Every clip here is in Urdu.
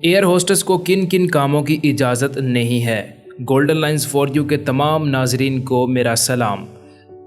ایئر ہوسٹس کو کن کن کاموں کی اجازت نہیں ہے؟ گولڈن لائنز فار یو کے تمام ناظرین کو میرا سلام۔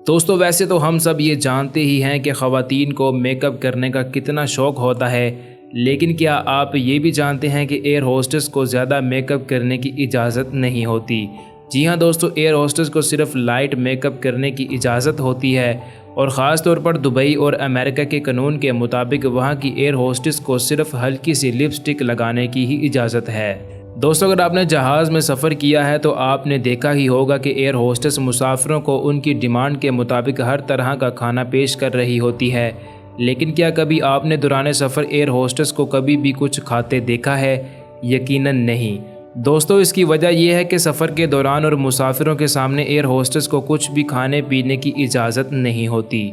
دوستو، ویسے تو ہم سب یہ جانتے ہی ہیں کہ خواتین کو میک اپ کرنے کا کتنا شوق ہوتا ہے، لیکن کیا آپ یہ بھی جانتے ہیں کہ ایئر ہوسٹس کو زیادہ میک اپ کرنے کی اجازت نہیں ہوتی؟ جی ہاں دوستو، ایئر ہوسٹس کو صرف لائٹ میک اپ کرنے کی اجازت ہوتی ہے، اور خاص طور پر دبئی اور امریکہ کے قانون کے مطابق وہاں کی ایئر ہوسٹس کو صرف ہلکی سی لپسٹک لگانے کی ہی اجازت ہے۔ دوستو، اگر آپ نے جہاز میں سفر کیا ہے تو آپ نے دیکھا ہی ہوگا کہ ایئر ہوسٹس مسافروں کو ان کی ڈیمانڈ کے مطابق ہر طرح کا کھانا پیش کر رہی ہوتی ہے، لیکن کیا کبھی آپ نے دوران سفر ایئر ہوسٹس کو کبھی بھی کچھ کھاتے دیکھا ہے؟ یقیناً نہیں۔ دوستو، اس کی وجہ یہ ہے کہ سفر کے دوران اور مسافروں کے سامنے ایئر ہوسٹس کو کچھ بھی کھانے پینے کی اجازت نہیں ہوتی۔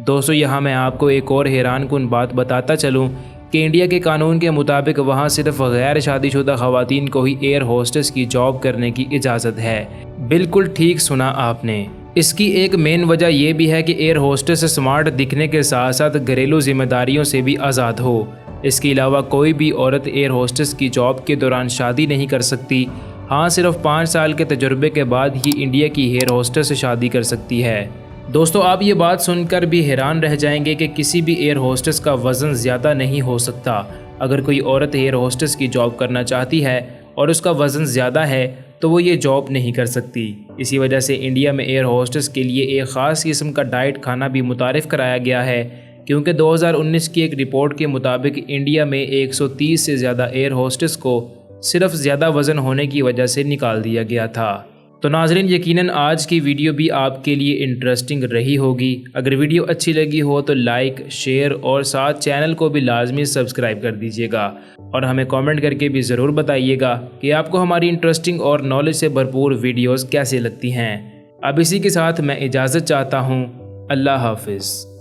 دوستو، یہاں میں آپ کو ایک اور حیران کن بات بتاتا چلوں کہ انڈیا کے قانون کے مطابق وہاں صرف غیر شادی شدہ خواتین کو ہی ایئر ہوسٹس کی جاب کرنے کی اجازت ہے۔ بالکل ٹھیک سنا آپ نے۔ اس کی ایک مین وجہ یہ بھی ہے کہ ایئر ہوسٹس سمارٹ دکھنے کے ساتھ ساتھ گھریلو ذمہ داریوں سے بھی آزاد ہو۔ اس کے علاوہ کوئی بھی عورت ایئر ہوسٹس کی جاب کے دوران شادی نہیں کر سکتی۔ ہاں، صرف 5 سال کے تجربے کے بعد ہی انڈیا کی ایئر ہوسٹس سے شادی کر سکتی ہے۔ دوستو، آپ یہ بات سن کر بھی حیران رہ جائیں گے کہ کسی بھی ایئر ہوسٹس کا وزن زیادہ نہیں ہو سکتا۔ اگر کوئی عورت ایئر ہوسٹس کی جاب کرنا چاہتی ہے اور اس کا وزن زیادہ ہے تو وہ یہ جاب نہیں کر سکتی۔ اسی وجہ سے انڈیا میں ایئر ہوسٹس کے لیے ایک خاص قسم کا ڈائٹ کھانا بھی متعارف کرایا گیا ہے، کیونکہ 2019 کی ایک رپورٹ کے مطابق انڈیا میں 130 سے زیادہ ایئر ہوسٹس کو صرف زیادہ وزن ہونے کی وجہ سے نکال دیا گیا تھا۔ تو ناظرین، یقیناً آج کی ویڈیو بھی آپ کے لیے انٹرسٹنگ رہی ہوگی۔ اگر ویڈیو اچھی لگی ہو تو لائک، شیئر اور ساتھ چینل کو بھی لازمی سبسکرائب کر دیجیے گا، اور ہمیں کامنٹ کر کے بھی ضرور بتائیے گا کہ آپ کو ہماری انٹرسٹنگ اور نالج سے بھرپور ویڈیوز کیسے لگتی ہیں۔ اب اسی کے ساتھ میں اجازت چاہتا ہوں۔ اللہ حافظ۔